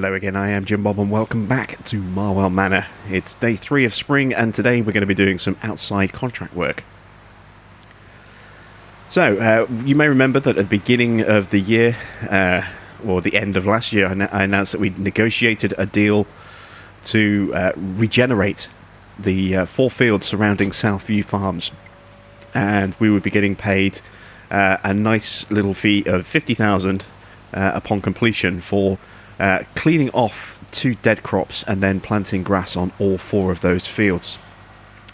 Hello again, I am Jim Bob and welcome back to Marwell Manor. It's day 3 of spring and today we're going to be doing some outside contract work. So, you may remember that at the beginning of the year, or the end of last year, I announced that we'd negotiated a deal to regenerate the 4 fields surrounding Southview Farms. And we would be getting paid a nice little fee of 50,000 upon completion for cleaning off 2 dead crops and then planting grass on all 4 of those fields.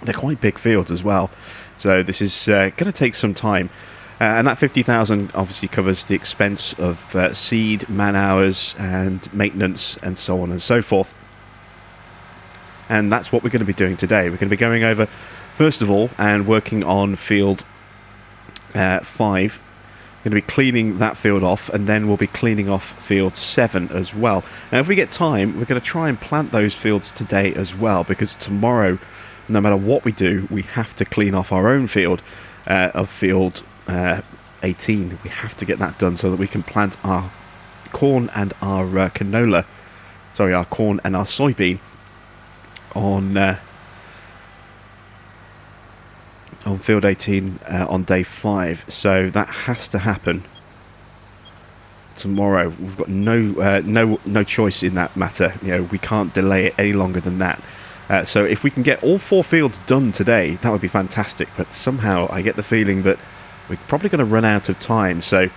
They're quite big fields as well, so this is going to take some time. And that 50,000 obviously covers the expense of seed, man hours and maintenance and so on and so forth. And that's what we're going to be doing today. We're going to be going over, first of all, and working on field 5. Going to be cleaning that field off, and then we'll be cleaning off field 7 as well. Now if we get time, we're going to try and plant those fields today as well, because tomorrow, no matter what we do, we have to clean off our own field of field 18. We have to get that done so that we can plant our corn and our canola, sorry, our corn and our soybean on field 18 on day 5, so that has to happen tomorrow. We've got no choice in that matter. You know, we can't delay it any longer than that. So if we can get all 4 fields done today, that would be fantastic. But somehow I get the feeling that we're probably going to run out of time. So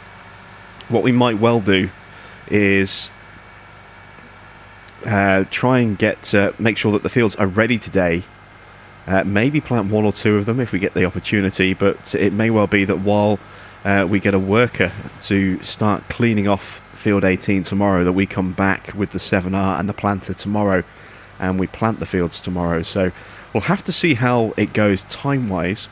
what we might well do is try and make sure that the fields are ready today. Maybe plant 1 or 2 of them if we get the opportunity, but it may well be that while we get a worker to start cleaning off field 18 tomorrow, that we come back with the 7R and the planter tomorrow and we plant the fields tomorrow. So we'll have to see how it goes time-wise,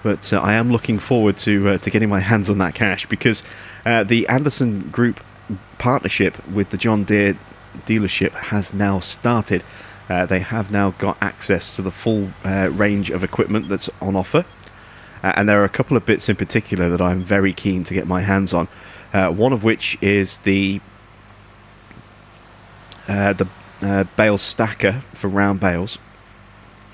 but I am looking forward to getting my hands on that cash, because the Anderson Group partnership with the John Deere dealership has now started. They have now got access to the full range of equipment that's on offer, and there are a couple of bits in particular that I'm very keen to get my hands on. One of which is the bale stacker for round bales.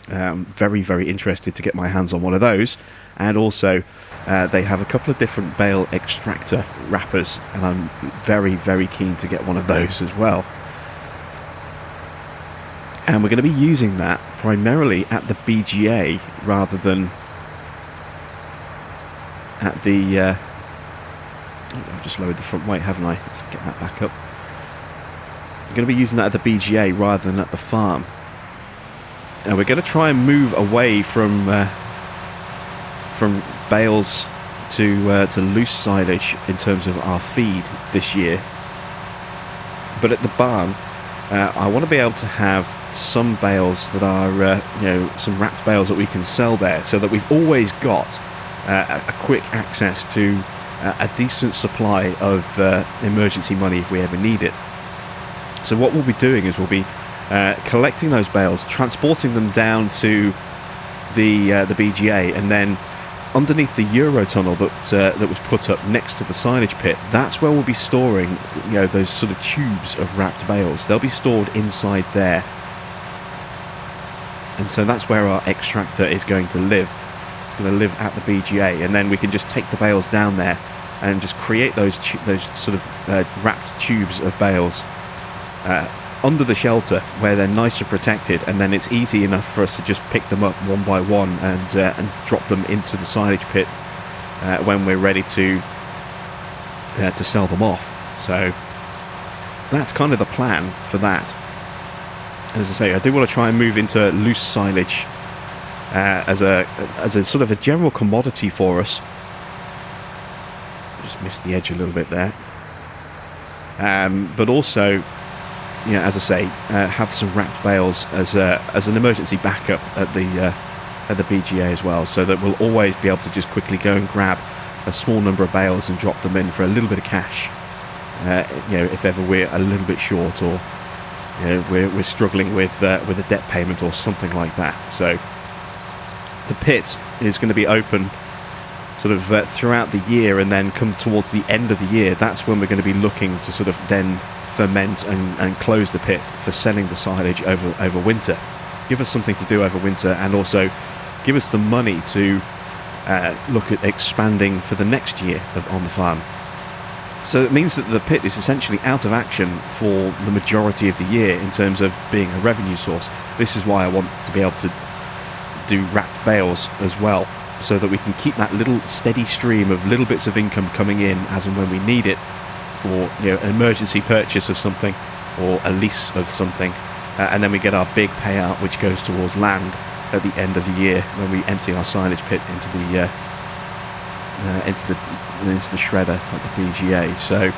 Very interested to get my hands on one of those, and also they have a couple of different bale extractor wrappers, and I'm very keen to get one of those as well. And we're going to be using that primarily at the BGA rather than at the... I've just lowered the front weight, haven't I? Let's get that back up. We're going to be using that at the BGA rather than at the farm. And we're going to try and move away from bales to loose silage in terms of our feed this year. But at the barn, I want to be able to have some bales that are, some wrapped bales that we can sell there, so that we've always got a quick access to a decent supply of emergency money if we ever need it. So what we'll be doing is we'll be collecting those bales, transporting them down to the BGA, and then underneath the Eurotunnel that was put up next to the silage pit, that's where we'll be storing, those sort of tubes of wrapped bales. They'll be stored inside there, and so that's where our extractor is going to live. It's going to live at the BGA, and then we can just take the bales down there and just create those sort of wrapped tubes of bales under the shelter, where they're nice and protected, and then it's easy enough for us to just pick them up one by one and drop them into the silage pit when we're ready to sell them off. So that's kind of the plan for that. And as I say, I do want to try and move into loose silage as a sort of a general commodity for us. Just missed the edge a little bit there, but also, as I say, have some wrapped bales as an emergency backup at the BGA as well, so that we'll always be able to just quickly go and grab a small number of bales and drop them in for a little bit of cash. If ever we're a little bit short, or we're struggling with a debt payment or something like that. So the pit is going to be open sort of throughout the year, and then come towards the end of the year, that's when we're going to be looking to sort of then ferment and close the pit for selling the silage over winter. Give us something to do over winter, and also give us the money to look at expanding for the next year on the farm. So it means that the pit is essentially out of action for the majority of the year in terms of being a revenue source. This is why I want to be able to do wrapped bales as well, so that we can keep that little steady stream of little bits of income coming in as and when we need it for, you know, an emergency purchase of something or a lease of something, and then we get our big payout which goes towards land at the end of the year when we empty our silage pit into the shredder at the BGA. So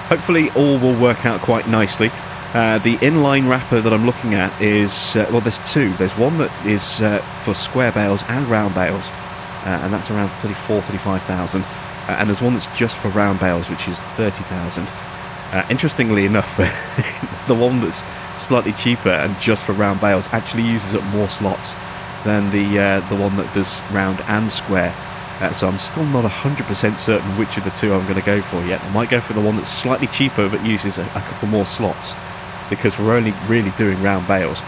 hopefully all will work out quite nicely. The inline wrapper that I'm looking at is, well, there's two. There's one that is for square bales and round bales, and that's around 35,000. And there's one that's just for round bales, which is 30,000. Interestingly enough, the one that's slightly cheaper and just for round bales actually uses up more slots than the one that does round and square. So I'm still not 100% certain which of the two I'm going to go for yet. I might go for the one that's slightly cheaper but uses a couple more slots, because we're only really doing round bales.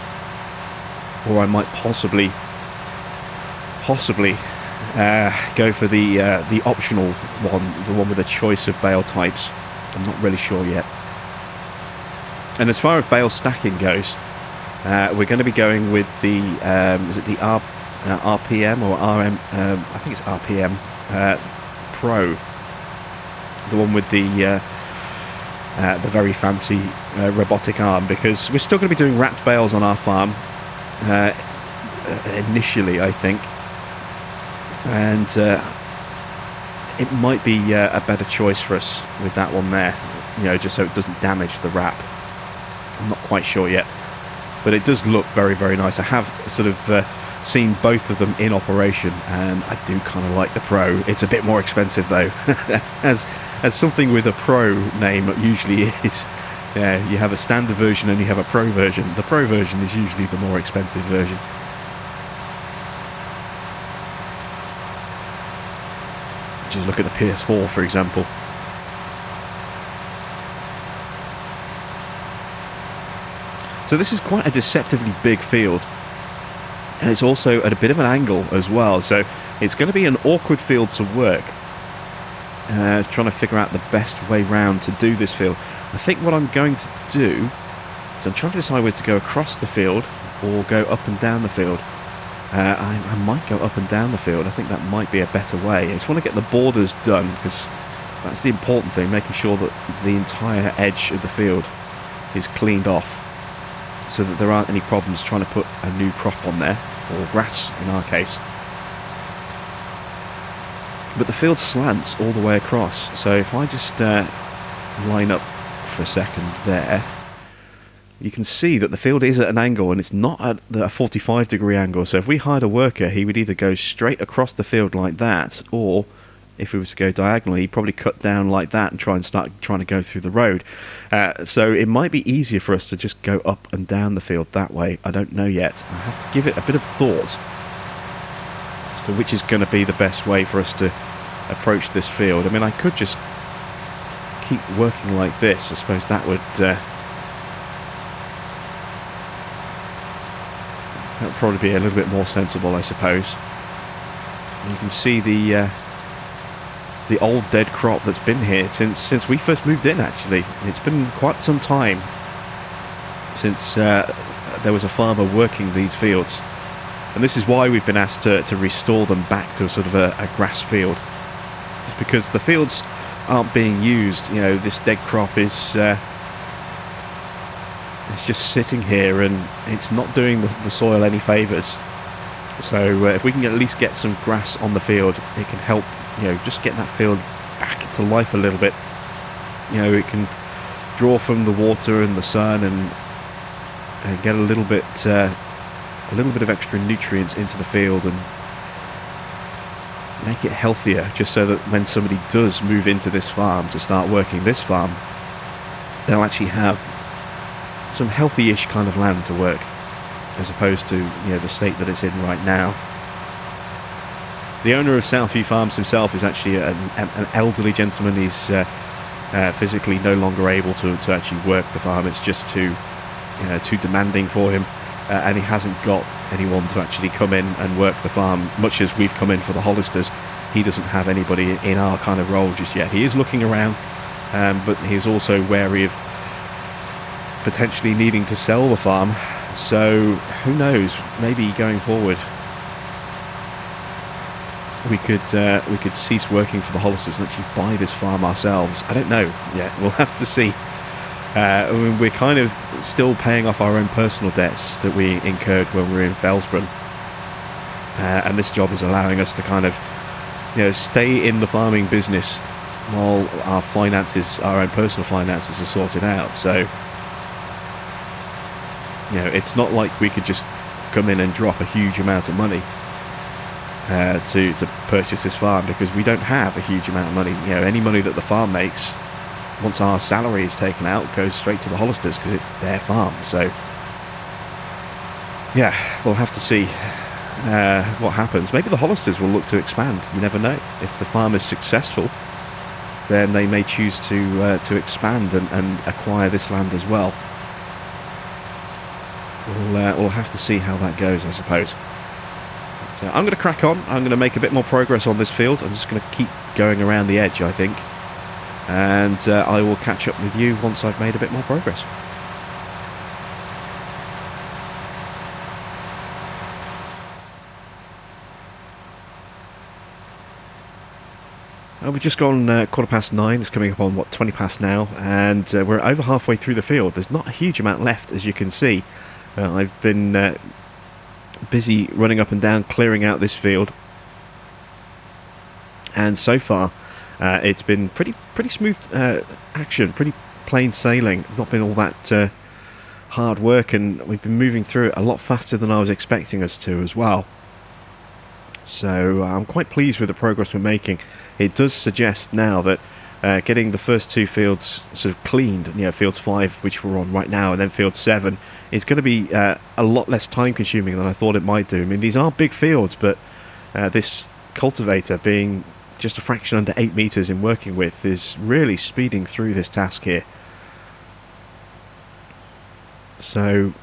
Or I might possibly go for the optional one, the one with a choice of bale types. I'm not really sure yet. And as far as bale stacking goes, we're going to be going with the is it the RPM or RM? I think it's RPM Pro, the one with the very fancy robotic arm, because we're still going to be doing wrapped bales on our farm initially, I think, and it might be a better choice for us with that one there, you know, just so it doesn't damage the wrap. I'm not quite sure yet, but it does look very, very nice. I have sort of seen both of them in operation, and I do kind of like the Pro. It's a bit more expensive though, as something with a Pro name usually is. You have a standard version and you have a Pro version. The Pro version is usually the more expensive version. Just look at the PS4, for example. So this is quite a deceptively big field, and it's also at a bit of an angle as well, so it's going to be an awkward field to work. Trying to figure out the best way round to do this field. I think what I'm going to do is I'm trying to decide whether to go across the field or go up and down the field. I might go up and down the field. I think that might be a better way. I just want to get the borders done, because that's the important thing, making sure that the entire edge of the field is cleaned off, so that there aren't any problems trying to put a new crop on there, or grass in our case. But the field slants all the way across, so if I just line up for a second there, you can see that the field is at an angle, and it's not at a 45-degree angle. So if we hired a worker, he would either go straight across the field like that, or if he was to go diagonally, he'd probably cut down like that and start trying to go through the road. So it might be easier for us to just go up and down the field that way. I don't know yet. I have to give it a bit of thought as to which is going to be the best way for us to approach this field. I mean, I could just keep working like this. I suppose that would probably be a little bit more sensible, I suppose. And you can see the old dead crop that's been here since we first moved in. Actually, it's been quite some time since there was a farmer working these fields, and this is why we've been asked to restore them back to a sort of a grass field. It's because the fields aren't being used. You know, this dead crop is it's just sitting here, and it's not doing the soil any favours. So if we can at least get some grass on the field, it can help, you know, just get that field back to life a little bit. You know, it can draw from the water and the sun, and get a little bit of extra nutrients into the field, and make it healthier, just so that when somebody does move into this farm to start working this farm, they'll actually have some healthy-ish kind of land to work, as opposed to, you know, the state that it's in right now. The owner of Southview Farms himself is actually an elderly gentleman. He's physically no longer able to actually work the farm. It's just too demanding for him, and he hasn't got anyone to actually come in and work the farm. Much as we've come in for the Hollisters, he doesn't have anybody in our kind of role just yet. He is looking around, but he's also wary of potentially needing to sell the farm. So who knows, maybe going forward we could cease working for the Hollisters and actually buy this farm ourselves. I don't know yet, we'll have to see. I mean, we're kind of still paying off our own personal debts that we incurred when we were in Felsborough, and this job is allowing us to kind of stay in the farming business while our finances, our own personal finances, are sorted out. So it's not like we could just come in and drop a huge amount of money to purchase this farm, because we don't have a huge amount of money. Any money that the farm makes, once our salary is taken out, goes straight to the Hollisters because it's their farm. So yeah, we'll have to see what happens. Maybe the Hollisters will look to expand. You never know. If the farm is successful, then they may choose to expand and acquire this land as well. We'll have to see how that goes, I suppose. So I'm going to crack on. I'm going to make a bit more progress on this field. I'm just going to keep going around the edge, I think. And I will catch up with you once I've made a bit more progress. We've just gone 9:15. It's coming up on 20 past now, and we're over halfway through the field. There's not a huge amount left, as you can see. I've been busy running up and down, clearing out this field, and so far it's been pretty smooth action, pretty plain sailing. It's not been all that hard work, and we've been moving through it a lot faster than I was expecting us to as well. So I'm quite pleased with the progress we're making. It does suggest now that getting the first two fields sort of cleaned, fields 5, which we're on right now, and then field 7, is going to be a lot less time consuming than I thought it might do. I mean, these are big fields, but this cultivator, being just a fraction under 8 meters in working width, is really speeding through this task here. So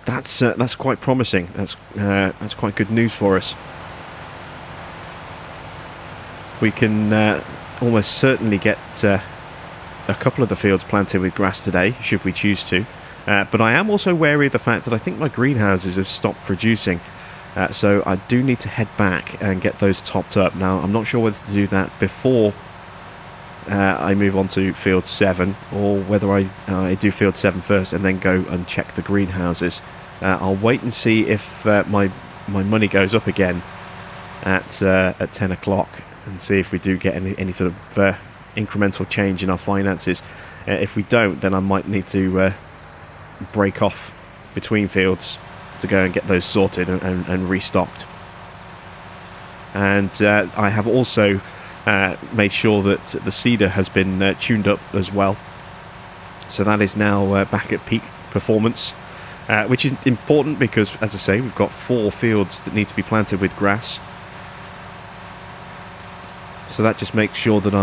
that's quite promising. That's quite good news for us. We can almost certainly get a couple of the fields planted with grass today, should we choose to. But I am also wary of the fact that I think my greenhouses have stopped producing. So I do need to head back and get those topped up. Now, I'm not sure whether to do that before I move on to field 7, or whether I do field 7 first and then go and check the greenhouses. I'll wait and see if my money goes up again at 10 o'clock. And see if we do get any sort of incremental change in our finances. If we don't, then I might need to break off between fields to go and get those sorted and restocked. And I have also made sure that the seeder has been tuned up as well. So that is now back at peak performance, which is important because, as I say, we've got 4 fields that need to be planted with grass. So that just makes sure that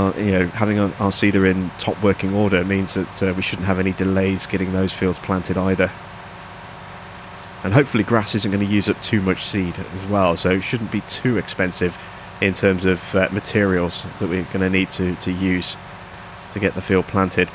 having our seeder in top working order means that we shouldn't have any delays getting those fields planted either. And hopefully grass isn't going to use up too much seed as well, so it shouldn't be too expensive in terms of materials that we're going to need to use to get the field planted.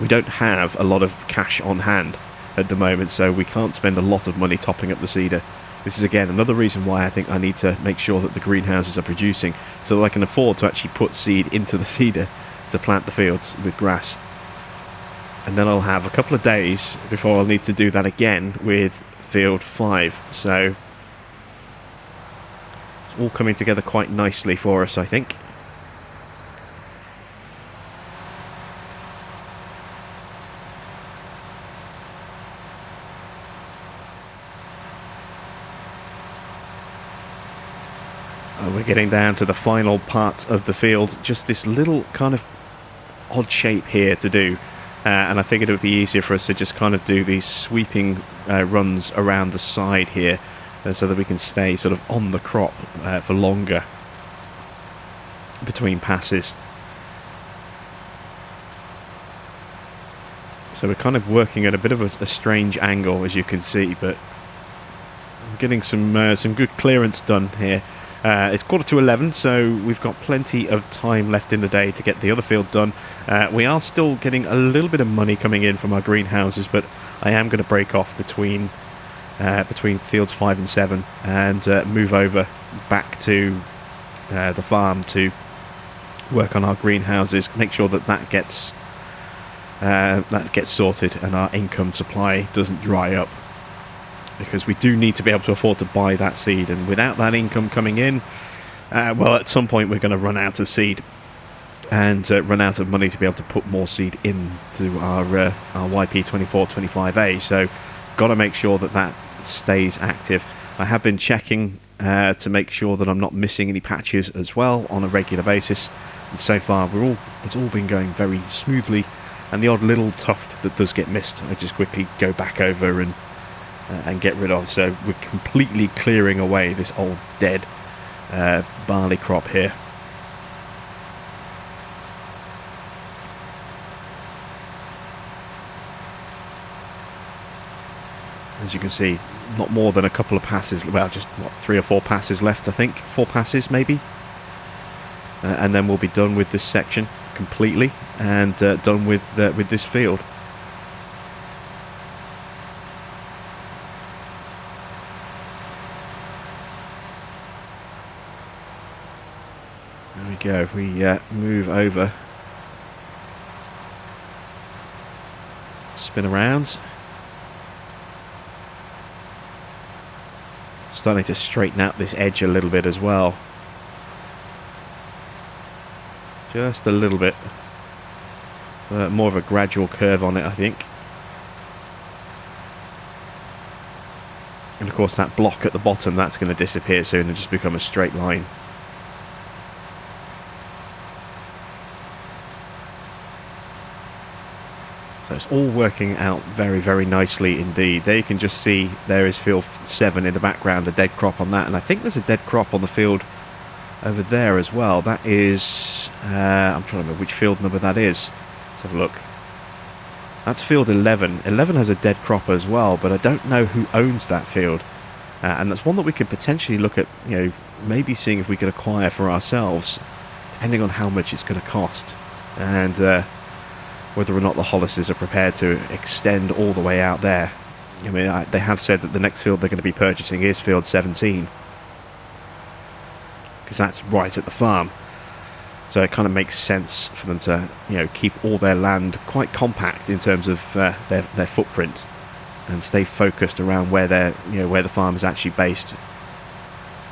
We don't have a lot of cash on hand at the moment, so we can't spend a lot of money topping up the seeder. This is again another reason why I think I need to make sure that the greenhouses are producing, so that I can afford to actually put seed into the seeder to plant the fields with grass. And then I'll have a couple of days before I'll need to do that again with field 5. So it's all coming together quite nicely for us, I think. We're getting down to the final part of the field, just this little kind of odd shape here to do, and I figured it would be easier for us to just kind of do these sweeping runs around the side here, so that we can stay sort of on the crop for longer between passes. So we're kind of working at a bit of a strange angle, as you can see, but I'm getting some good clearance done here. It's 11:15, so we've got plenty of time left in the day to get the other field done. We are still getting a little bit of money coming in from our greenhouses, but I am going to break off between fields 5 and 7 and move over back to the farm to work on our greenhouses, make sure that gets sorted and our income supply doesn't dry up, because we do need to be able to afford to buy that seed, and without that income coming in, well, at some point we're going to run out of seed and run out of money to be able to put more seed into our YP2425A. So got to make sure that stays active. I have been checking to make sure that I'm not missing any patches as well on a regular basis, and so far it's all been going very smoothly, and the odd little tuft that does get missed I just quickly go back over and get rid of. So we're completely clearing away this old dead barley crop here. As you can see, not more than a couple of passes, well, just 3 or 4 passes left, I think. 4 passes maybe, and then we'll be done with this section completely, and done with this field. There we go. If we move over, spin around, starting to straighten out this edge a little bit as well, just a little bit, more of a gradual curve on it, I think. And of course that block at the bottom, that's going to disappear soon and just become a straight line. So it's all working out very, very nicely indeed. There you can just see there is field 7 in the background, a dead crop on that, and I think there's a dead crop on the field over there as well. That is, I'm trying to remember which field number that is. Let's have a look. That's field 11. 11 has a dead crop as well, but I don't know who owns that field. And that's one that we could potentially look at, maybe seeing if we could acquire for ourselves, depending on how much it's going to cost. And whether or not the Hollises are prepared to extend all the way out there. I mean, they have said that the next field they're going to be purchasing is field 17, because that's right at the farm. So it kind of makes sense for them to, keep all their land quite compact in terms of their footprint, and stay focused around where where the farm is actually based,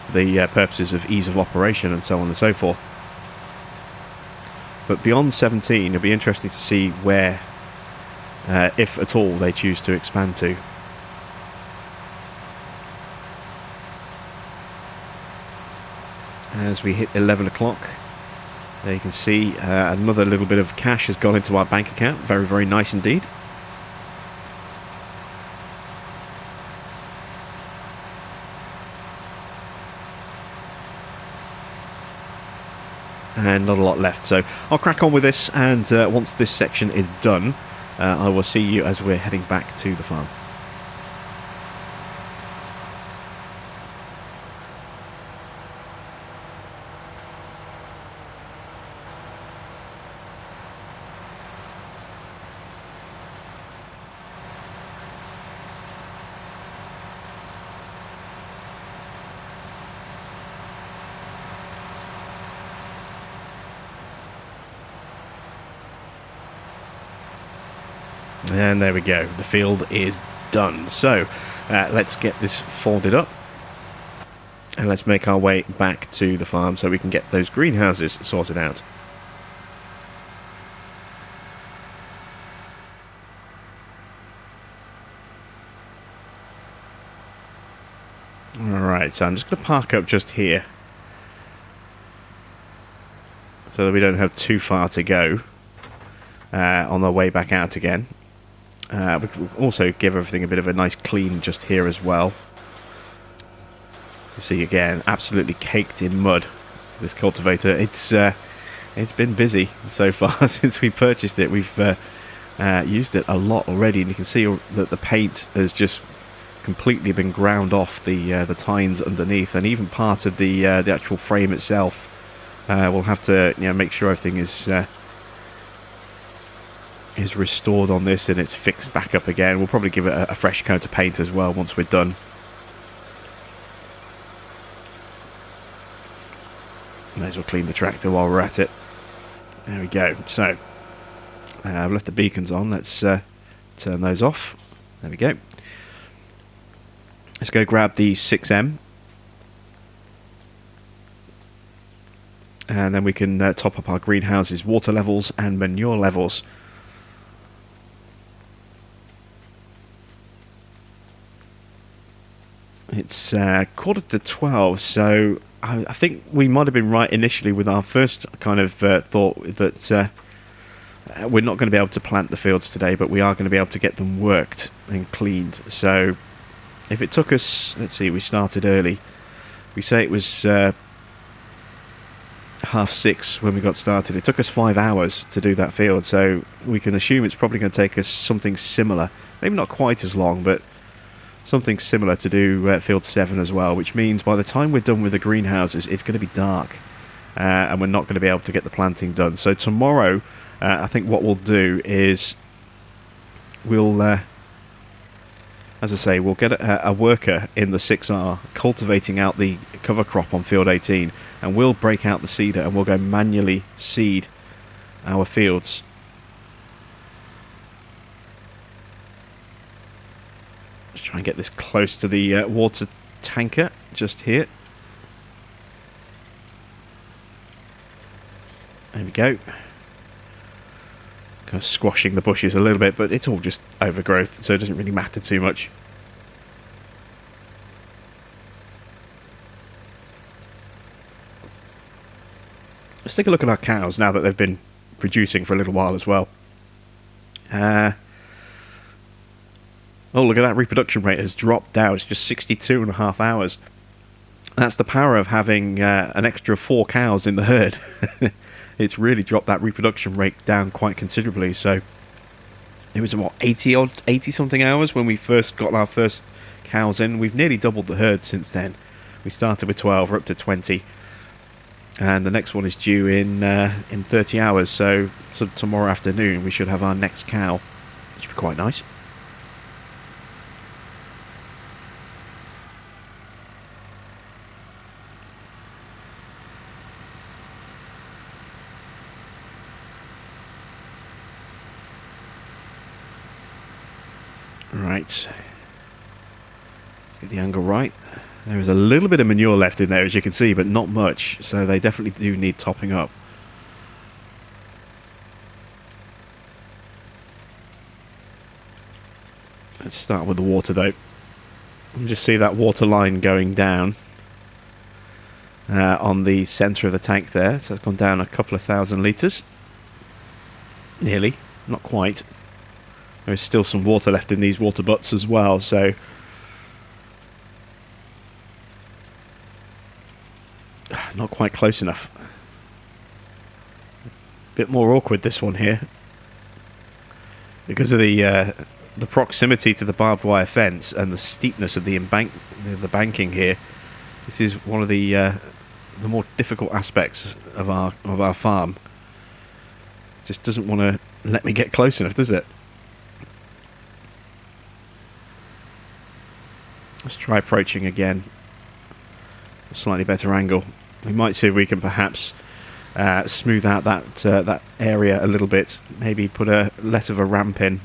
for the purposes of ease of operation and so on and so forth. But beyond 17, it'll be interesting to see where, if at all, they choose to expand to. As we hit 11 o'clock, there you can see another little bit of cash has gone into our bank account. Very, very nice indeed. And not a lot left, so I'll crack on with this, and once this section is done, I will see you as we're heading back to the farm. And there we go, the field is done. So let's get this folded up, and let's make our way back to the farm so we can get those greenhouses sorted out. Alright, so I'm just going to park up just here, so that we don't have too far to go on the way back out again. We can also give everything a bit of a nice clean just here as well. You see again, absolutely caked in mud, this cultivator. It's been busy so far since we purchased it. We've used it a lot already, and you can see that the paint has just completely been ground off the tines underneath, and even part of the actual frame itself. We'll have to make sure everything is restored on this and it's fixed back up again. We'll probably give it a fresh coat of paint as well once we're done. May as well clean the tractor while we're at it. There we go. So I've left the beacons on. Let's turn those off. There we go. Let's go grab the 6M, and then we can top up our greenhouse's water levels and manure levels. It's 11:45, so I think we might have been right initially with our first kind of thought that we're not going to be able to plant the fields today, but we are going to be able to get them worked and cleaned. So if it took us, let's see, we started early. We say it was 6:30 when we got started. It took us 5 hours to do that field, so we can assume it's probably going to take us something similar. Maybe not quite as long, but something similar to do field 7 as well, which means by the time we're done with the greenhouses, it's going to be dark, and we're not going to be able to get the planting done. So tomorrow, I think what we'll do is we'll, as I say, we'll get a worker in the 6R cultivating out the cover crop on field 18, and we'll break out the seeder and we'll go manually seed our fields. Let's try and get this close to the water tanker just here. There we go. Kind of squashing the bushes a little bit, but it's all just overgrowth, so it doesn't really matter too much. Let's take a look at our cows now that they've been producing for a little while as well. Oh, look at that, reproduction rate has dropped down. It's just 62.5 hours. That's the power of having an extra 4 cows in the herd. It's really dropped that reproduction rate down quite considerably. So it was what, 80 something hours when we first got our first cows in. We've nearly doubled the herd since then. We started with 12, we're up to 20, and the next one is due in 30 hours. So tomorrow afternoon we should have our next cow, which would be quite nice. Right, let's get the angle right. There is a little bit of manure left in there, as you can see, but not much, so they definitely do need topping up. Let's start with the water though. You just see that water line going down on the centre of the tank there, so it's gone down a couple of thousand litres. Nearly, not quite. There's still some water left in these water butts as well, so not quite close enough. Bit more awkward this one here because of the proximity to the barbed wire fence and the steepness of the banking here. This is one of the more difficult aspects of our farm. Just doesn't want to let me get close enough, does it? Let's try approaching again. A slightly better angle. We might see if we can perhaps smooth out that area a little bit. Maybe put less of a ramp in.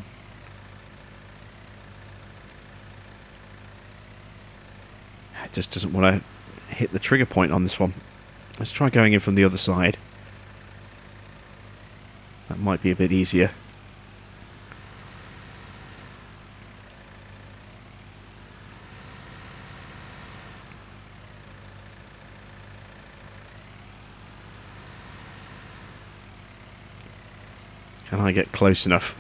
It just doesn't want to hit the trigger point on this one. Let's try going in from the other side. That might be a bit easier. Can I get close enough?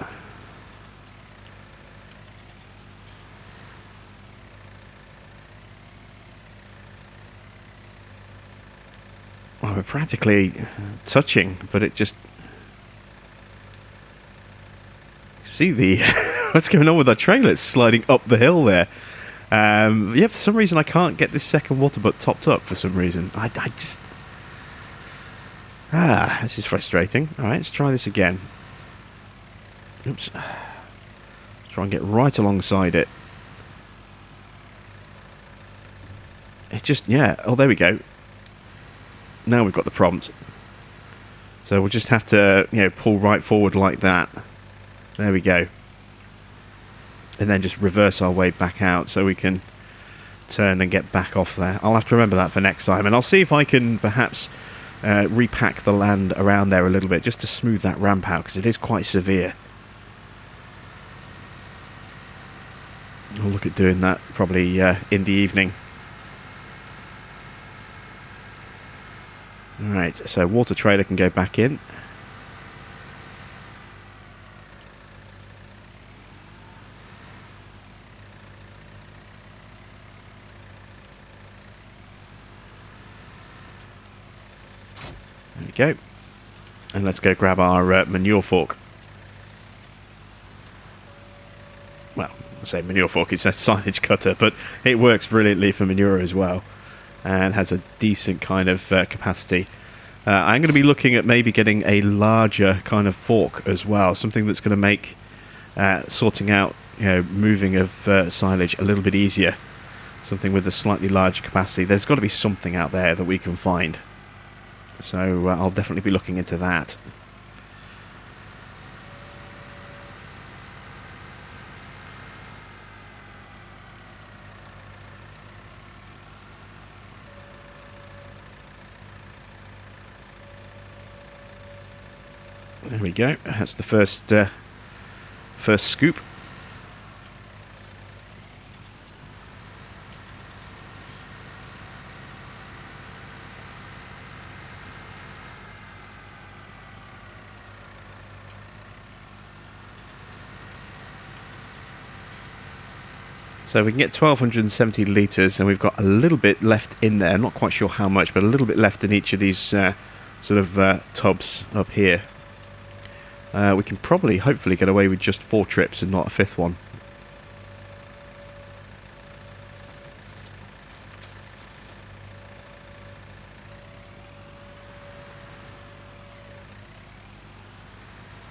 Well, we're practically touching, but it just see the what's going on with our trailer. It's sliding up the hill there. Yeah, for some reason I can't get this second water butt topped up for some reason. I just... this is frustrating. Alright, let's try this again. Oops. Try and get right alongside it. It just... yeah. Oh, there we go. Now we've got the prompt. So we'll just have to, you know, pull right forward like that. There we go. And then just reverse our way back out so we can turn and get back off there. I'll have to remember that for next time. And I'll see if I can perhaps repack the land around there a little bit just to smooth that ramp out, because it is quite severe. I'll look at doing that probably in the evening. Alright, so water trailer can go back in. There we go. And let's go grab our manure fork. Well, I say manure fork, it's a silage cutter, but it works brilliantly for manure as well. And has a decent kind of capacity. I'm going to be looking at maybe getting a larger kind of fork as well. Something that's going to make sorting out, you know, moving of silage a little bit easier. Something with a slightly larger capacity. There's got to be something out there that we can find. So I'll definitely be looking into that. There we go. That's the first scoop. So we can get 1,270 litres, and we've got a little bit left in there. I'm not quite sure how much, but a little bit left in each of these sort of tubs up here. We can probably, hopefully, get away with just 4 trips and not a 5th one.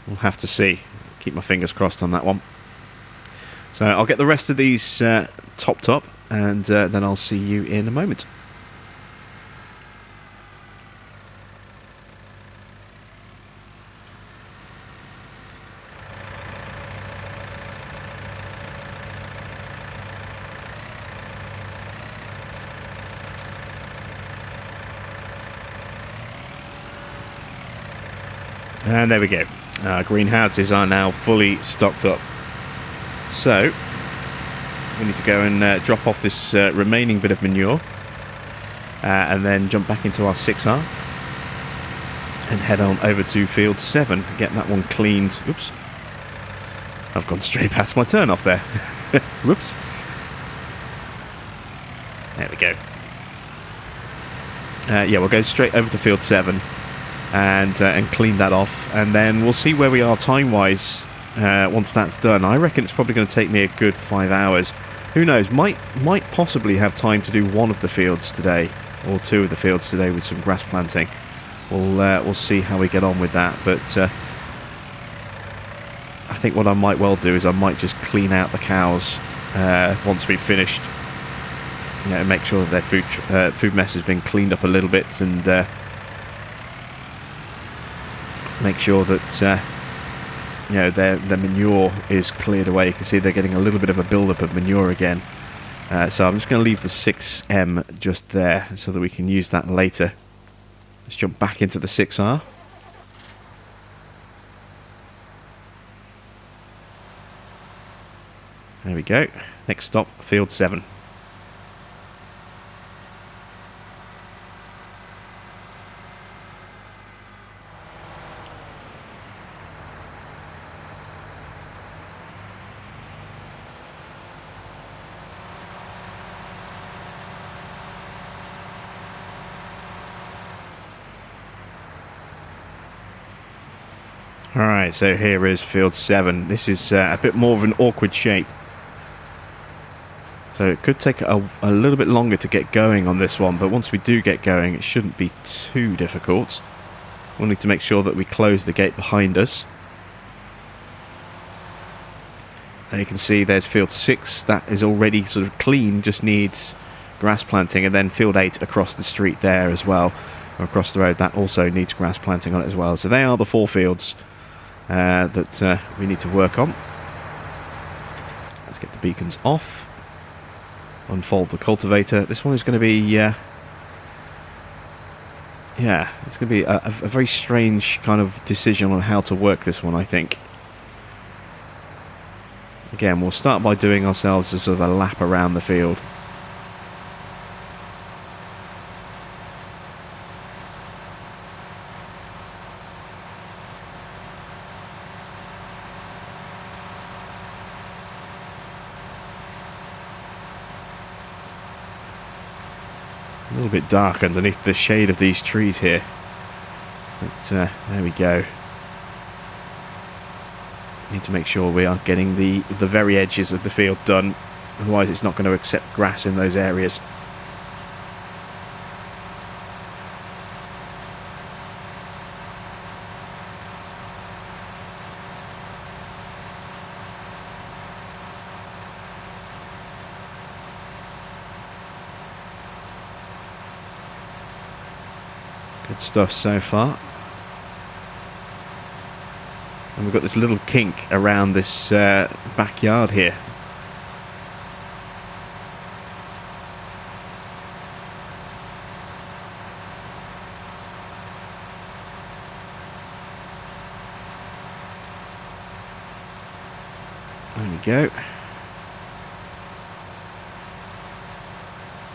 We'll have to see. Keep my fingers crossed on that one. So I'll get the rest of these topped up, and then I'll see you in a moment. And there we go. Our greenhouses are now fully stocked up. So we need to go and drop off this remaining bit of manure, and then jump back into our 6R and head on over to field 7, get that one cleaned. Oops, I've gone straight past my turn off there. Whoops. There we go. Yeah, we'll go straight over to field 7 and clean that off, and then we'll see where we are time-wise once that's done. I reckon it's probably going to take me a good 5 hours. Who knows? Might possibly have time to do one of the fields today, or 2 of the fields today with some grass planting. We'll see how we get on with that. But I think what I might well do is I might just clean out the cows once we've finished. You know, make sure that their food mess has been cleaned up a little bit, and make sure that you know, their manure is cleared away. You can see they're getting a little bit of a build-up of manure again. So I'm just going to leave the 6M just there so that we can use that later. Let's jump back into the 6R. There we go. Next stop, field 7. Alright, so here is field 7. This is a bit more of an awkward shape. So it could take a little bit longer to get going on this one, but once we do get going, it shouldn't be too difficult. We'll need to make sure that we close the gate behind us. There you can see there's field 6. That is already sort of clean, just needs grass planting, and then field 8 across the street there as well, or across the road, that also needs grass planting on it as well. So they are the 4 fields that we need to work on. Let's get the beacons off. Unfold the cultivator. This one is going to be yeah, it's going to be a very strange kind of decision on how to work this one, I think. Again, we'll start by doing ourselves a sort of a lap around the field. A little bit dark underneath the shade of these trees here, but there we go. Need to make sure we are getting the very edges of the field done, otherwise it's not going to accept grass in those areas. Good stuff so far. And we've got this little kink around this backyard here. There we go.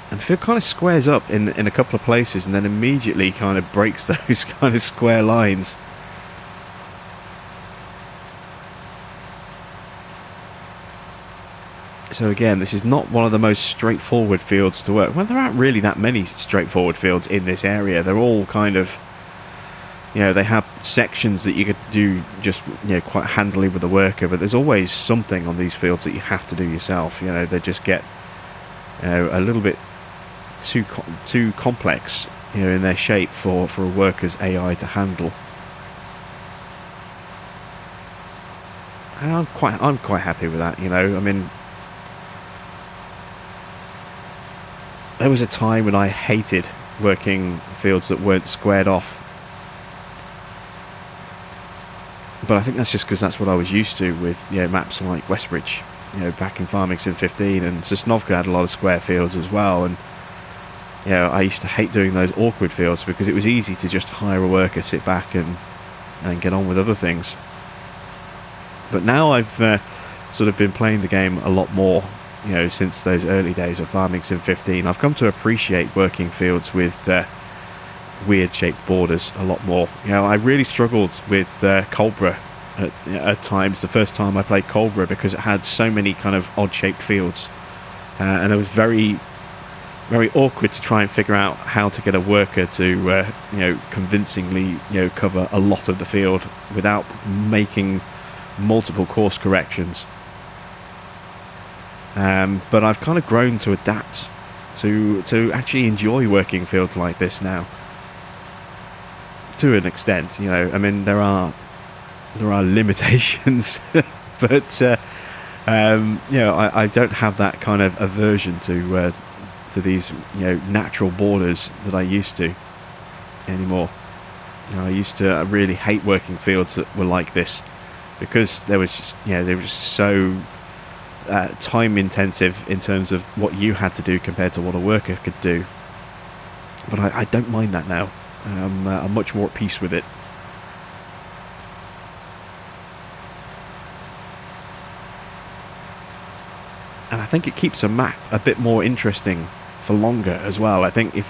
And the field kind of squares up in a couple of places and then immediately kind of breaks those kind of square lines. So again, this is not one of the most straightforward fields to work. Well, there aren't really that many straightforward fields in this area. They're all kind of, you know, they have sections that you could do just, you know, quite handily with a worker, but there's always something on these fields that you have to do yourself. You know, they just get, you know, a little bit too complex, you know, in their shape for a worker's AI to handle. And I'm quite happy with that, you know. I mean, there was a time when I hated working fields that weren't squared off. But I think that's just because that's what I was used to with, you know, maps like Westbridge, you know, back in Farming Sim 15, and Sosnovka had a lot of square fields as well. And, you know, I used to hate doing those awkward fields because it was easy to just hire a worker, sit back and get on with other things. But now I've sort of been playing the game a lot more, you know, since those early days of Farming Sim 15. I've come to appreciate working fields with weird shaped borders a lot more. You know, I really struggled with Colbra at times, the first time I played Colbra, because it had so many kind of odd shaped fields, and it was very awkward to try and figure out how to get a worker to you know, convincingly, you know, cover a lot of the field without making multiple course corrections. But I've kind of grown to adapt to actually enjoy working fields like this now, to an extent. You know, I mean, there are limitations, but you know, I don't have that kind of aversion to these, you know, natural borders that I used to anymore. You know, I used to really hate working fields that were like this, because there was just, you know, they were just so time intensive in terms of what you had to do compared to what a worker could do. But I don't mind that now. I'm much more at peace with it. And I think it keeps a map a bit more interesting for longer as well. I think if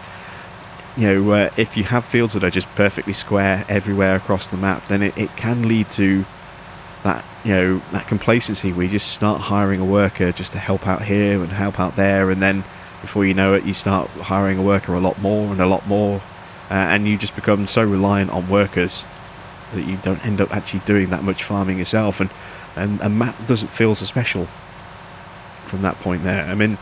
you have fields that are just perfectly square everywhere across the map, then it can lead to that, you know, that complacency where you just start hiring a worker just to help out here and help out there, and then before you know it, you start hiring a worker a lot more and a lot more, and you just become so reliant on workers that you don't end up actually doing that much farming yourself, and a map doesn't feel so special from that point there. I mean,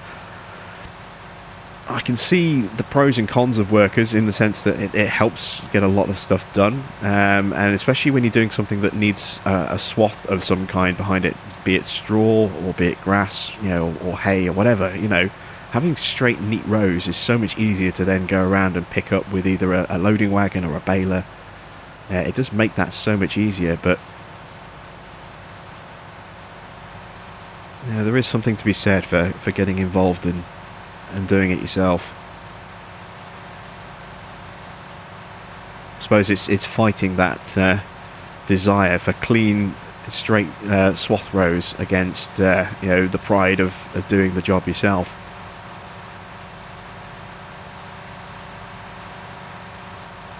I can see the pros and cons of workers in the sense that it helps get a lot of stuff done, and especially when you're doing something that needs a swath of some kind behind it, be it straw or be it grass, you know, or hay or whatever, you know. Having straight, neat rows is so much easier to then go around and pick up with either a loading wagon or a baler. It does make that so much easier, but yeah, there is something to be said for getting involved in and doing it yourself. I suppose it's fighting that desire for clean, straight swath rows against you know, the pride of doing the job yourself.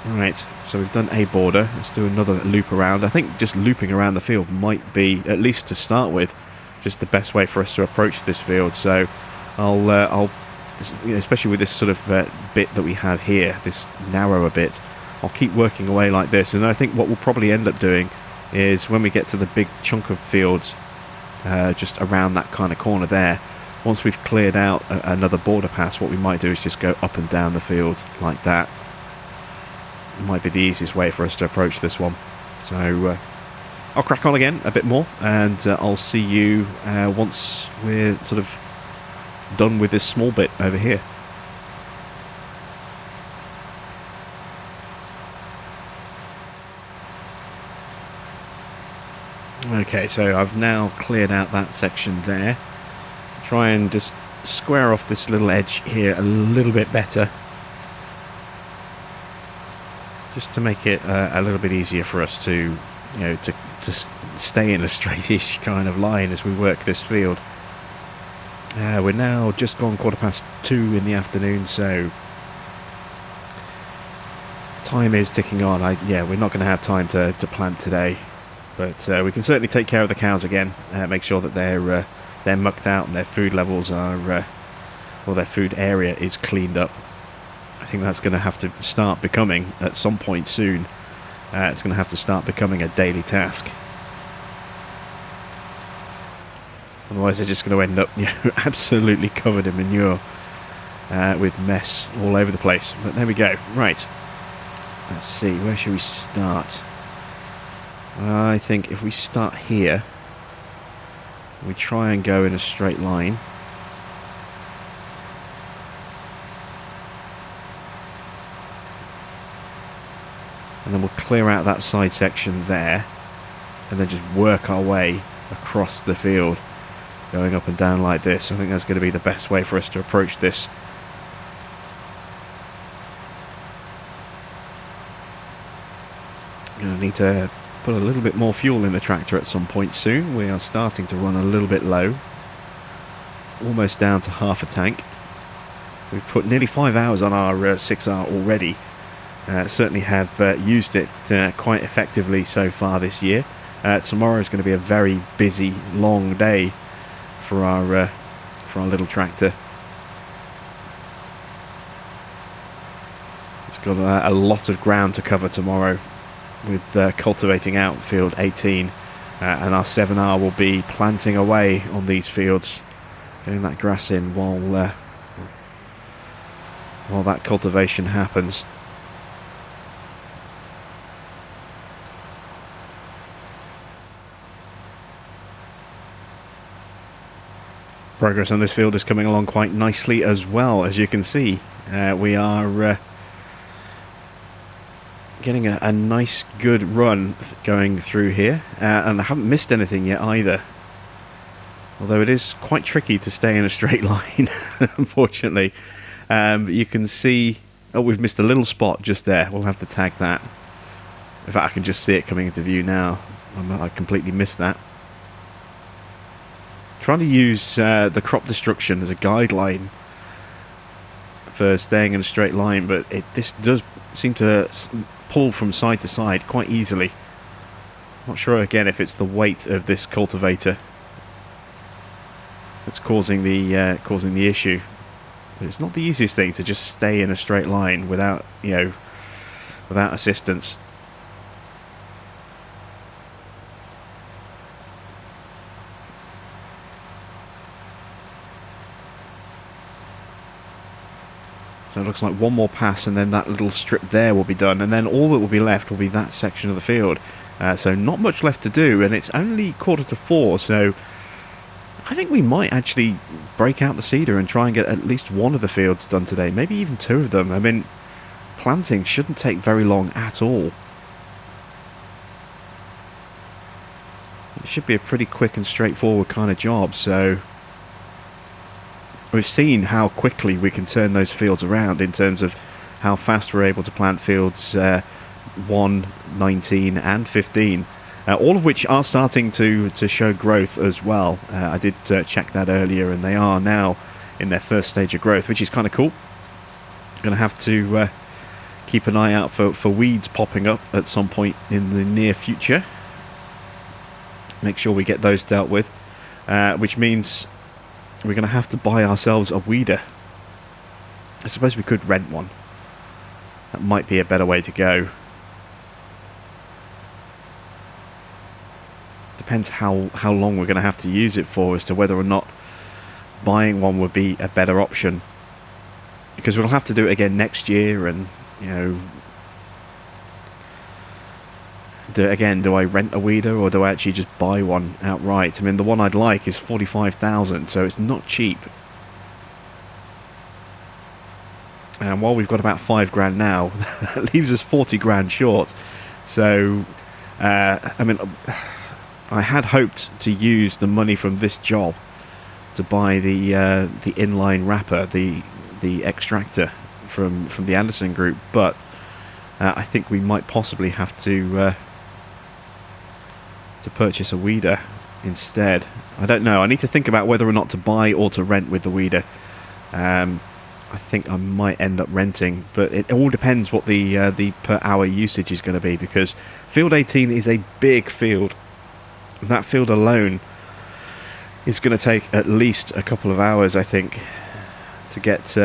Right, so we've done a border. Let's do another loop around. I think just looping around the field might be, at least to start with, just the best way for us to approach this field. So I'll you know, especially with this sort of bit that we have here, this narrower bit, I'll keep working away like this. And I think what we'll probably end up doing is when we get to the big chunk of fields just around that kind of corner there, once we've cleared out another border pass, what we might do is just go up and down the field like that. Might be the easiest way for us to approach this one. So I'll crack on again a bit more, and I'll see you once we're sort of done with this small bit over here. Okay, so I've now cleared out that section there. Try and just square off this little edge here a little bit better, just to make it a little bit easier for us to, you know, to stay in a straightish kind of line as we work this field. We're now just gone 2:15 in the afternoon, so time is ticking on. Yeah, we're not going to have time to plant today, but we can certainly take care of the cows again. Make sure that they're mucked out and their food levels are, well, their food area is cleaned up. I think that's going to have to start becoming, at some point soon, it's going to have to start becoming a daily task. Otherwise they're just going to end up, you know, absolutely covered in manure, with mess all over the place. But there we go. Right. Let's see, where should we start? I think if we start here, we try and go in a straight line. And then we'll clear out that side section there, and then just work our way across the field, going up and down like this. I think that's going to be the best way for us to approach this. I'm going to need to put a little bit more fuel in the tractor at some point soon. We are starting to run a little bit low, almost down to half a tank. We've put nearly 5 hours on our 6R already. Certainly have used it quite effectively so far this year. Tomorrow is going to be a very busy, long day for our little tractor. It's got a lot of ground to cover tomorrow with cultivating out field 18, and our 7R will be planting away on these fields, getting that grass in while that cultivation happens. Progress on this field is coming along quite nicely as well. As you can see, we are getting a nice good run going through here, and I haven't missed anything yet either, although it is quite tricky to stay in a straight line unfortunately. You can see, oh, we've missed a little spot just there. We'll have to tag that. In fact, I can just see it coming into view now. I completely missed that. Trying to use the crop destruction as a guideline for staying in a straight line, but this does seem to pull from side to side quite easily. Not sure again if it's the weight of this cultivator that's causing the issue. But it's not the easiest thing to just stay in a straight line without, you know, without assistance. it looks like one more pass, and then that little strip there will be done, and then all that will be left will be that section of the field. So not much left to do, and it's only 3:45, so I think we might actually break out the seeder and try and get at least one of the fields done today, maybe even two of them. I mean, planting shouldn't take very long at all. It should be a pretty quick and straightforward kind of job, so we've seen how quickly we can turn those fields around in terms of how fast we're able to plant fields 1, 19 and 15, all of which are starting to show growth as well. I did check that earlier, and they are now in their first stage of growth, which is kind of cool. Going to have to keep an eye out for weeds popping up at some point in the near future. Make sure we get those dealt with, which means we're going to have to buy ourselves a weeder. I suppose we could rent one. That might be a better way to go. Depends how long we're going to have to use it for as to whether or not buying one would be a better option. Because we'll have to do it again next year, and, you know, do I rent a weeder or do I actually just buy one outright? I mean, the one I'd like is 45,000, so it's not cheap. And while we've got about 5 grand now, that leaves us 40 grand short. So, I mean, I had hoped to use the money from this job to buy the inline wrapper, the extractor from the Anderson Group, but I think we might possibly have to purchase a weeder instead. I don't know. I need to think about whether or not to buy or to rent with the weeder. I think I might end up renting, but it all depends what the per hour usage is going to be, because field 18 is a big field. That field alone is going to take at least a couple of hours, I think, to get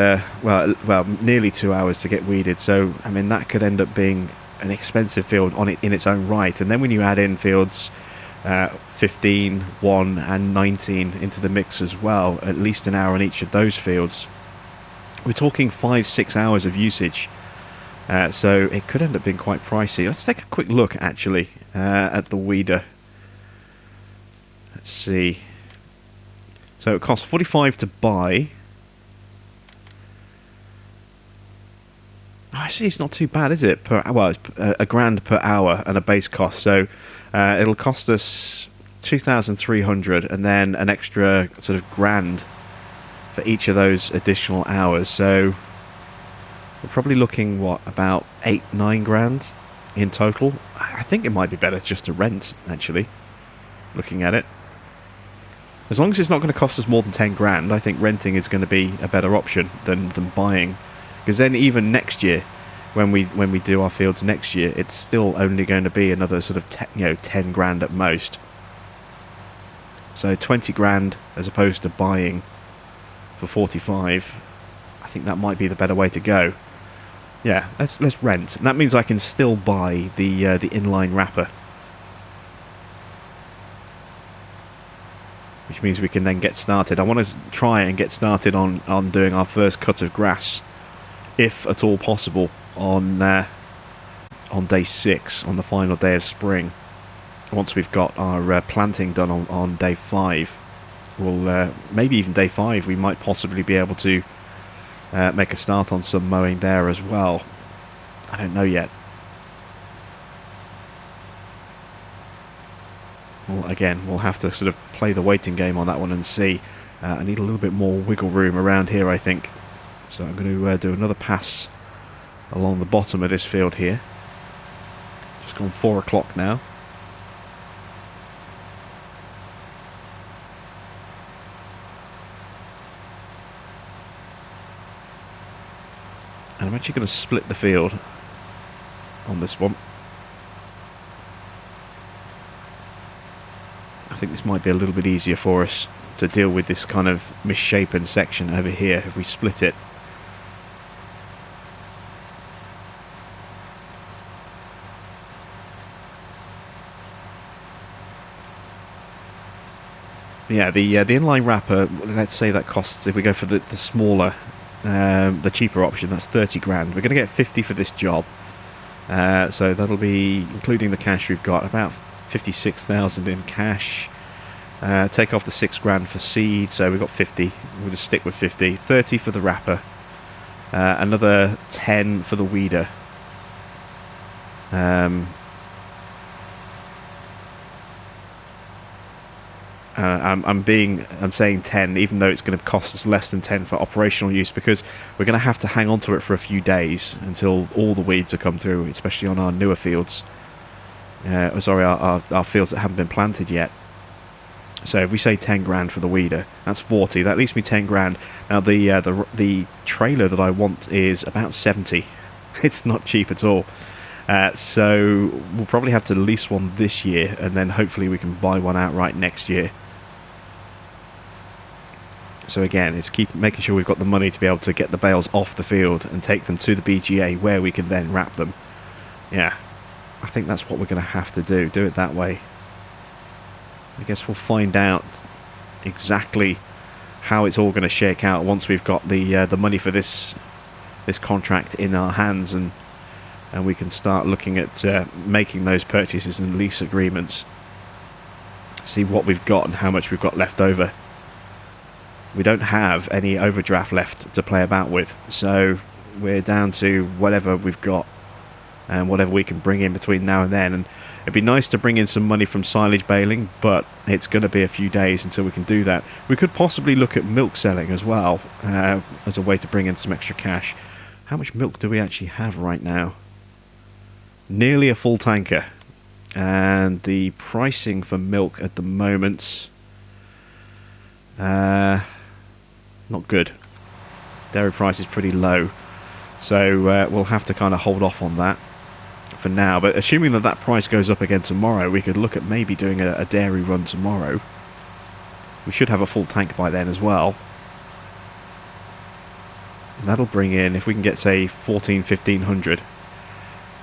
well, nearly 2 hours to get weeded. So I mean, that could end up being an expensive field in its own right. And then when you add in fields 15, 1 and 19 into the mix as well, at least an hour on each of those fields, we're talking 5-6 hours of usage. So it could end up being quite pricey. Let's take a quick look actually at the weeder. Let's see. So it costs 45 to buy. Actually, it's not too bad, is it? Well, it's a grand per hour and a base cost. So it'll cost us 2,300 and then an extra sort of grand for each of those additional hours. So we're probably looking, what, about 8-9 grand in total. I think it might be better just to rent, actually, looking at it. As long as it's not going to cost us more than 10 grand, I think renting is going to be a better option than buying. Because then even next year, when we do our fields next year, it's still only going to be another sort of 10 grand at most. So 20 grand as opposed to buying for 45. I think that might be the better way to go. Yeah, let's rent. And that means I can still buy the inline wrapper, which means we can then get started. I want to try and get started on doing our first cut of grass, if at all possible, on day 6, on the final day of spring. Once we've got our planting done on day 5, we'll maybe even day 5, we might possibly be able to make a start on some mowing there as well. I don't know yet. Well, again, we'll have to sort of play the waiting game on that one and see. I need a little bit more wiggle room around here, I think. So I'm going to do another pass along the bottom of this field here. Just gone 4 o'clock now. And I'm actually going to split the field on this one. I think this might be a little bit easier for us to deal with this kind of misshapen section over here if we split it. Yeah, the inline wrapper, let's say that costs, if we go for the smaller the cheaper option. That's 30 grand. We're going to get 50 for this job. So that'll be, including the cash we've got, about 56,000 in cash. Take off the 6 grand for seed, so we've got 50. We'll just stick with 50. 30 for the wrapper. Another 10 for the weeder. I'm saying 10, even though it's going to cost us less than 10 for operational use, because we're going to have to hang on to it for a few days until all the weeds have come through, especially on our newer fields. Our fields that haven't been planted yet. So if we say 10 grand for the weeder, that's 40. That leaves me 10 grand. Now the trailer that I want is about 70. It's not cheap at all. So we'll probably have to lease one this year, and then hopefully we can buy one outright next year. So again, it's making sure we've got the money to be able to get the bales off the field and take them to the BGA, where we can then wrap them. Yeah, I think that's what we're going to have to do it that way. I guess we'll find out exactly how it's all going to shake out once we've got the money for this contract in our hands, and we can start looking at making those purchases and lease agreements. See what we've got and how much we've got left over. We don't have any overdraft left to play about with, so we're down to whatever we've got and whatever we can bring in between now and then. And it'd be nice to bring in some money from silage baling, but it's going to be a few days until we can do that. We could possibly look at milk selling as well, as a way to bring in some extra cash. How much milk do we actually have right now? Nearly a full tanker. And the pricing for milk at the moment, not good. Dairy price is pretty low, so we'll have to kind of hold off on that for now. But assuming that price goes up again tomorrow, we could look at maybe doing a dairy run tomorrow. We should have a full tank by then as well. That'll bring in, if we can get say 1500,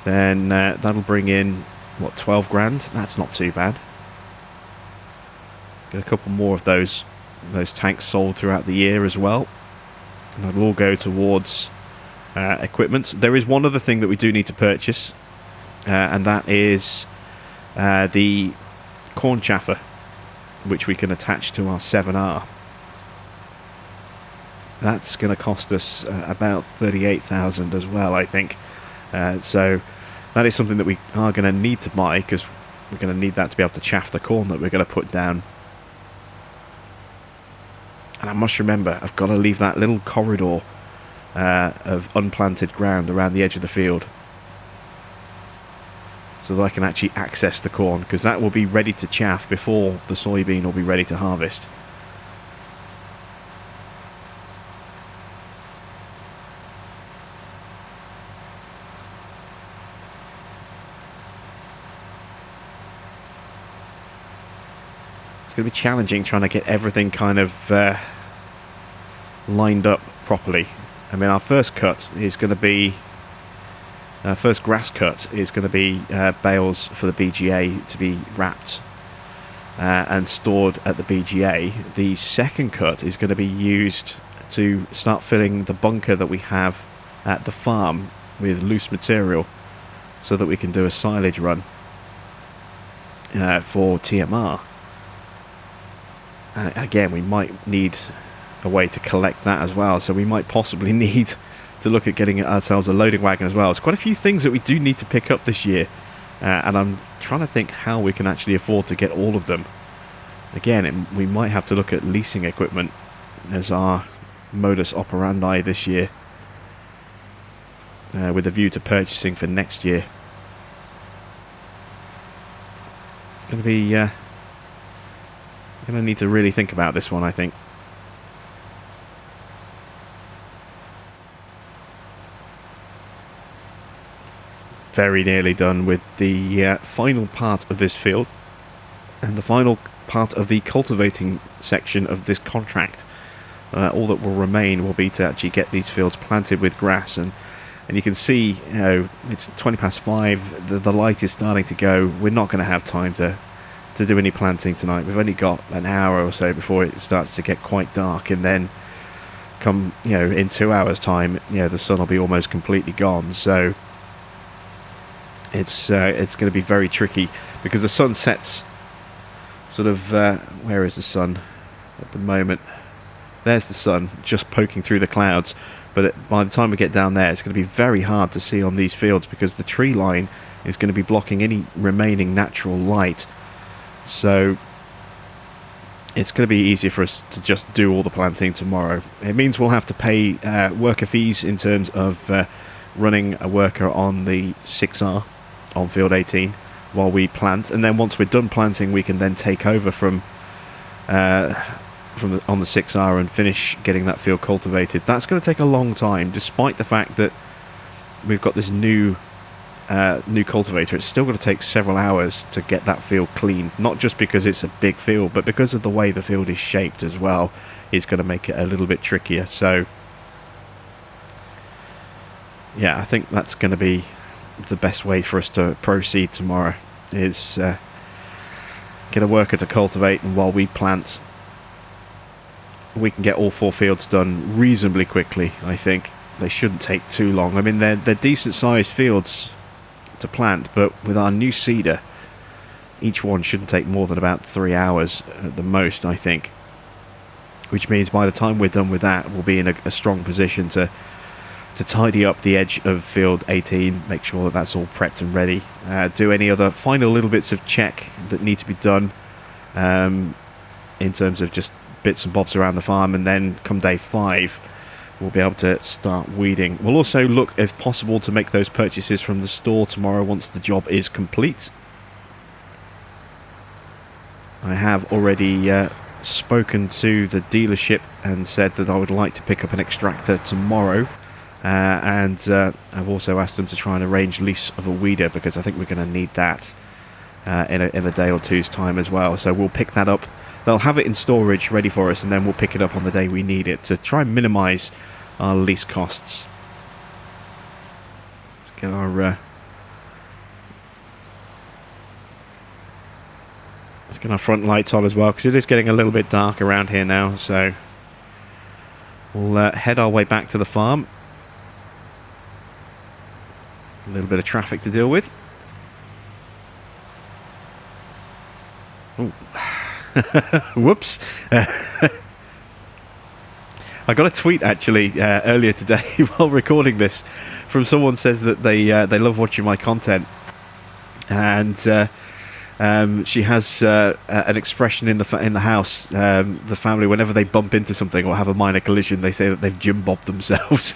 then that'll bring in what, 12 grand. That's not too bad. Get a couple more of those tanks sold throughout the year as well, and that'll all go towards equipment. There is one other thing that we do need to purchase, and that is the corn chaffer, which we can attach to our 7R. That's going to cost us about 38,000 as well, I think. So that is something that we are going to need to buy, because we're going to need that to be able to chaff the corn that we're going to put down. And I must remember, I've got to leave that little corridor of unplanted ground around the edge of the field, so that I can actually access the corn, because that will be ready to chaff before the soybean will be ready to harvest. It's going to be challenging trying to get everything kind of lined up properly. I mean, our first cut is going to be first grass cut is going to be bales for the BGA to be wrapped and stored at the BGA. The second cut is going to be used to start filling the bunker that we have at the farm with loose material, so that we can do a silage run for TMR. Again, we might need a way to collect that as well, so we might possibly need to look at getting ourselves a loading wagon as well. There's quite a few things that we do need to pick up this year, and I'm trying to think how we can actually afford to get all of them. Again, we might have to look at leasing equipment as our modus operandi this year, with a view to purchasing for next year. Going to be going to need to really think about this one, I think. Very nearly done with the final part of this field, and the final part of the cultivating section of this contract. All that will remain will be to actually get these fields planted with grass, and you can see, you know, it's 5:20. The light is starting to go. We're not going to have time to do any planting tonight. We've only got an hour or so before it starts to get quite dark, and then come, in 2 hours time, the sun will be almost completely gone. So it's going to be very tricky, because the sun sets sort of, where is the sun at the moment? There's the sun just poking through the clouds, but by the time we get down there, it's going to be very hard to see on these fields, because the tree line is going to be blocking any remaining natural light. So it's going to be easier for us to just do all the planting tomorrow. It means we'll have to pay worker fees in terms of running a worker on the 6R on field 18 while we plant, and then once we're done planting, we can then take over on the 6R and finish getting that field cultivated. That's going to take a long time, despite the fact that we've got this new cultivator. It's still going to take several hours to get that field clean, not just because it's a big field, but because of the way the field is shaped as well. It's going to make it a little bit trickier. So yeah, I think that's going to be the best way for us to proceed tomorrow, is get a worker to cultivate, and while we plant, we can get all 4 fields done reasonably quickly. I think they shouldn't take too long. I mean, they're decent sized fields to plant, but with our new seeder, each one shouldn't take more than about 3 hours at the most, I think, which means by the time we're done with that, we'll be in a strong position to tidy up the edge of field 18, make sure that that's all prepped and ready, do any other final little bits of check that need to be done in terms of just bits and bobs around the farm, and then come day 5 we'll be able to start weeding. We'll also look, if possible, to make those purchases from the store tomorrow once the job is complete. I have already spoken to the dealership and said that I would like to pick up an extractor tomorrow, and I've also asked them to try and arrange lease of a weeder, because I think we're going to need that in a day or two's time as well. So we'll pick that up. They'll have it in storage ready for us, and then we'll pick it up on the day we need it to try and minimise our lease costs. Let's get our front lights on as well, because it is getting a little bit dark around here now. So we'll head our way back to the farm. A little bit of traffic to deal with. Ooh. Whoops. I got a tweet actually earlier today while recording this from someone says that they love watching my content, and she has an expression in the house, the family, whenever they bump into something or have a minor collision, they say that they've Jim bobbed themselves.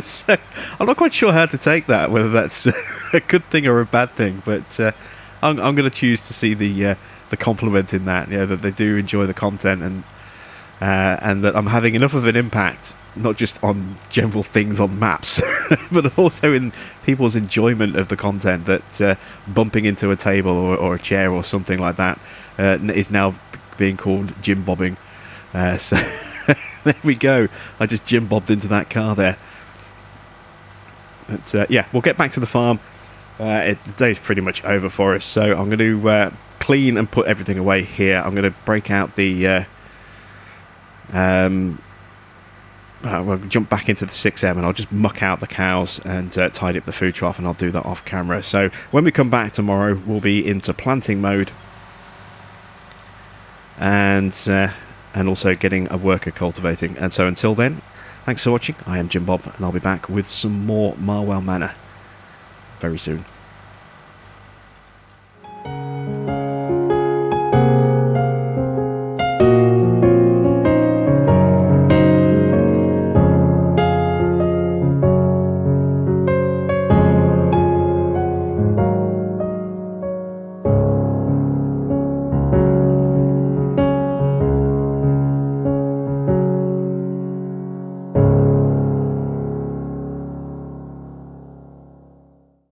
So I'm not quite sure how to take that, whether that's a good thing or a bad thing, but I'm going to choose to see the compliment in that, that they do enjoy the content, and that I'm having enough of an impact, not just on general things on maps, but also in people's enjoyment of the content, that bumping into a table or a chair or something like that is now being called Jim bobbing. So there we go. I just Jim bobbed into that car there. But yeah, we'll get back to the farm. The day's pretty much over for us, so I'm going to clean and put everything away here. I'm going to break out the we'll jump back into the 6M, and I'll just muck out the cows and tidy up the food trough, and I'll do that off camera. So when we come back tomorrow, we'll be into planting mode, and also getting a worker cultivating. And so until then, thanks for watching. I am Jim Bob, and I'll be back with some more Marwell Manor very soon.